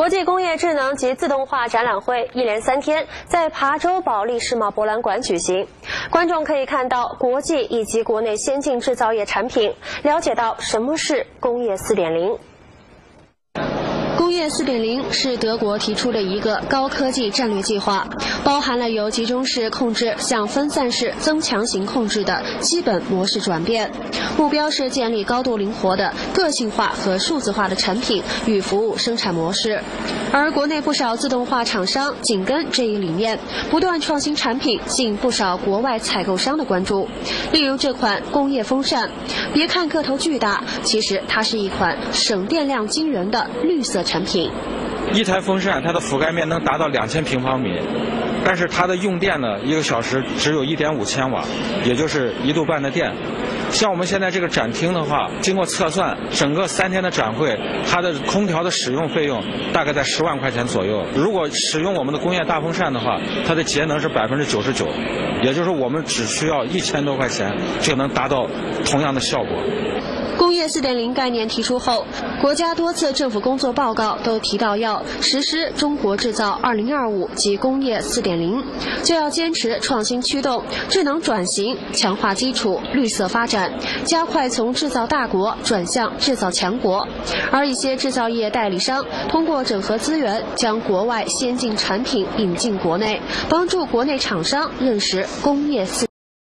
国际工业智能及自动化展览会一连3天在琶洲保利世贸博览馆举行，观众可以看到国际以及国内先进制造业产品，了解到什么是工业4.0。工业4.0是德国提出的一个高科技战略计划，包含了由集中式控制向分散式增强型控制的基本模式转变，目标是建立高度灵活的个性化和数字化的产品与服务生产模式。而国内不少自动化厂商紧跟这一理念，不断创新产品，吸引不少国外采购商的关注。例如这款工业风扇，别看个头巨大，其实它是一款省电量惊人的绿色产品。一台风扇它的覆盖面能达到2000平方米，但是它的用电呢，1个小时只有1.5千瓦，也就是1度半的电。像我们现在这个展厅的话，经过测算，整个3天的展会，它的空调的使用费用大概在10万块钱左右。如果使用我们的工业大风扇的话，它的节能是99%，也就是我们只需要1000多块钱就能达到同样的效果。工业4.0概念提出后，国家多次政府工作报告都提到要实施中国制造2025及工业4.0，就要坚持创新驱动、智能转型，强化基础、绿色发展，加快从制造大国转向制造强国。而一些制造业代理商通过整合资源，将国外先进产品引进国内，帮助国内厂商认识工业4.0。